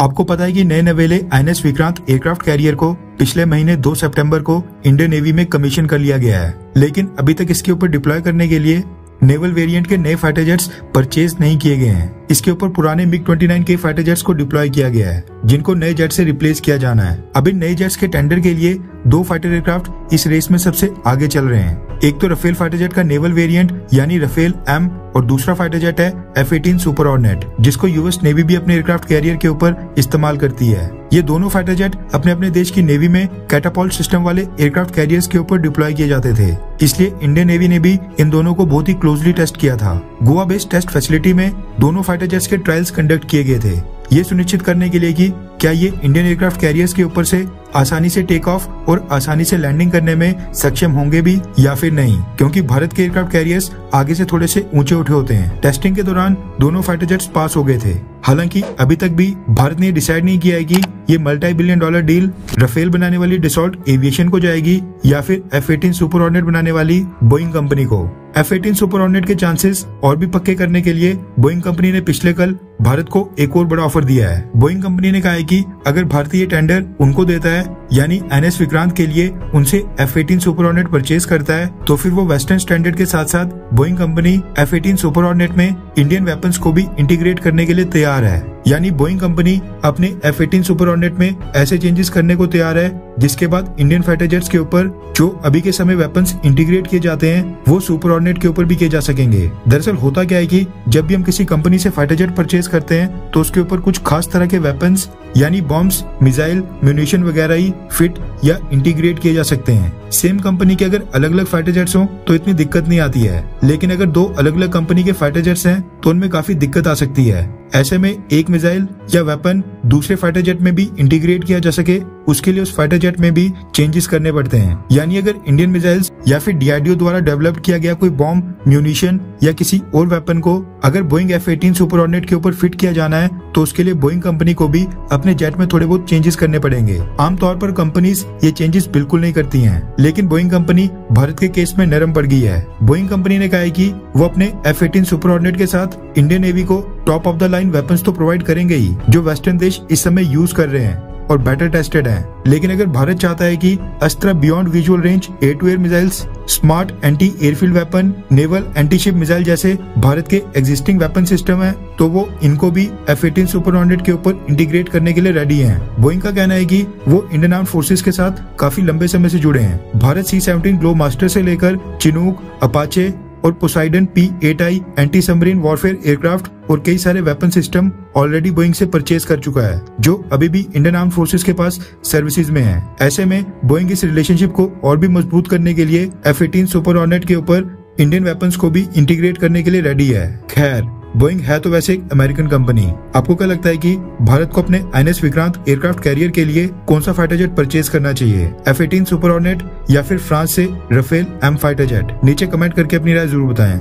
आपको पता है कि नए नवेले INS विक्रांत एयरक्राफ्ट कैरियर को पिछले महीने 2 सितंबर को इंडियन नेवी में कमीशन कर लिया गया है, लेकिन अभी तक इसके ऊपर डिप्लॉय करने के लिए नेवल वेरिएंट के नए फाइटर जेट्स परचेज नहीं किए गए हैं। इसके ऊपर पुराने MiG-29 के फाइटर जेट्स को डिप्लॉय किया गया है, जिनको नए जेट से रिप्लेस किया जाना है। अब इन नए जेट्स के टेंडर के लिए 2 फाइटर एयरक्राफ्ट इस रेस में सबसे आगे चल रहे हैं। एक तो राफेल फाइटर जेट का नेवल वेरिएंट यानी राफेल M और दूसरा फाइटर जेट है F-18 सुपर हॉर्नेट, जिसको यूएस नेवी भी अपने एयरक्राफ्ट कैरियर के ऊपर इस्तेमाल करती है। ये दोनों फाइटर जेट अपने अपने देश की नेवी में कैटापल्ट सिस्टम वाले एयरक्राफ्ट कैरियर्स के ऊपर डिप्लॉय किए जाते थे, इसलिए इंडियन नेवी ने भी इन दोनों को बहुत ही क्लोजली टेस्ट किया था। गोवा बेस्ड टेस्ट फैसिलिटी में दोनों फाइटर जेट्स के ट्रायल्स कंडक्ट किए गए थे, ये सुनिश्चित करने के लिए कि क्या ये इंडियन एयरक्राफ्ट कैरियर्स के ऊपर से आसानी से टेक ऑफ और आसानी से लैंडिंग करने में सक्षम होंगे भी या फिर नहीं, क्योंकि भारत के एयरक्राफ्ट कैरियर्स आगे से थोड़े से ऊंचे उठे होते हैं। टेस्टिंग के दौरान दोनों फाइटर जेट्स पास हो गए थे। हालांकि अभी तक भी भारत ने डिसाइड नहीं किया है कि ये $multi-billion डील राफेल बनाने वाली डसॉल्ट एविएशन को जाएगी या फिर F-18 सुपर हॉर्नेट बनाने वाली बोइंग कंपनी को। F-18 सुपर हॉर्नेट के चांसेस और भी पक्के करने के लिए बोइंग कंपनी ने पिछले कल भारत को एक और बड़ा ऑफर दिया है। बोइंग कंपनी ने कहा है कि अगर भारतीय टेंडर उनको देता है, यानी INS विक्रांत के लिए उनसे F-18 सुपर हॉर्नेट परचेज करता है, तो फिर वो वेस्टर्न स्टैंडर्ड के साथ साथ Boeing company F-18 super hornet में इंडियन वेपन्स को भी इंटीग्रेट करने के लिए तैयार है। यानी बोइंग कंपनी अपने F-18 सुपर हॉर्नेट में ऐसे चेंजेस करने को तैयार है जिसके बाद इंडियन फाइटर जेट्स के ऊपर जो अभी के समय वेपन्स इंटीग्रेट किए जाते हैं वो सुपर हॉर्नेट के ऊपर भी किए जा सकेंगे। दरअसल होता क्या है कि जब भी हम किसी कंपनी से फाइटर जेट परचेज करते हैं तो उसके ऊपर कुछ खास तरह के वेपन्स यानी बॉम्ब्स, मिसाइल, म्यूनिशन वगैरह ही फिट या इंटीग्रेट किए जा सकते हैं। सेम कंपनी के अगर अलग अलग फाइटर जेट्स हो तो इतनी दिक्कत नहीं आती है, लेकिन अगर 2 अलग अलग कंपनी के फाइटर जेट्स हैं तो उनमें काफी दिक्कत आ सकती है। ऐसे में एक मिसाइल या वेपन दूसरे फाइटर जेट में भी इंटीग्रेट किया जा सके, उसके लिए उस फाइटर जेट में भी चेंजेस करने पड़ते हैं। यानी अगर इंडियन मिसाइल्स या फिर DRDO द्वारा डेवलप किया गया कोई बॉम्ब, म्यूनिशन या किसी और वेपन को अगर बोइंग F-18 सुपर हॉर्नेट के ऊपर फिट किया जाना है तो उसके लिए बोइंग कंपनी को भी अपने जेट में थोड़े बहुत चेंजेस करने पड़ेंगे। आमतौर पर कंपनीज ये चेंजेस बिल्कुल नहीं करती हैं, लेकिन बोइंग कंपनी भारत के केस में नरम पड़ गई है। बोइंग कंपनी ने कहा है कि वो अपने F-18 सुपर हॉर्नेट के साथ इंडियन नेवी को top of the line weapons तो प्रोवाइड करेंगे ही, जो वेस्टर्न देश इस समय यूज कर रहे हैं और बेटर टेस्टेड हैं। लेकिन अगर भारत चाहता है कि Astra beyond visual range air to air missiles, smart anti airfield weapon, naval anti ship missile जैसे भारत के एग्जिस्टिंग वेपन सिस्टम है, तो वो इनको भी F-18 सुपर हॉर्नेट के ऊपर इंटीग्रेट करने के लिए रेडी हैं। बोइंग का कहना है कि वो इंडियन आर्म्ड फोर्सेस के साथ काफी लंबे समय से जुड़े हैं। भारत C-17 ग्लोबमास्टर से लेकर चिनूक, अपाचे और Poseidon P-8I anti submarine warfare aircraft और कई सारे वेपन सिस्टम ऑलरेडी बोइंग से परचेज कर चुका है, जो अभी भी इंडियन आर्म्ड फोर्सेस के पास सर्विसेज में है। ऐसे में बोइंग इस रिलेशनशिप को और भी मजबूत करने के लिए F-18 सुपर हॉर्नेट के ऊपर इंडियन वेपन्स को भी इंटीग्रेट करने के लिए रेडी है। खैर, बोइंग है तो वैसे एक अमेरिकन कंपनी। आपको क्या लगता है कि भारत को अपने INS विक्रांत एयरक्राफ्ट कैरियर के लिए कौन सा फाइटर जेट परचेज करना चाहिए, F-18 सुपर हॉर्नेट या फिर फ्रांस से राफेल M फाइटर जेट? नीचे कमेंट करके अपनी राय जरूर बताएं।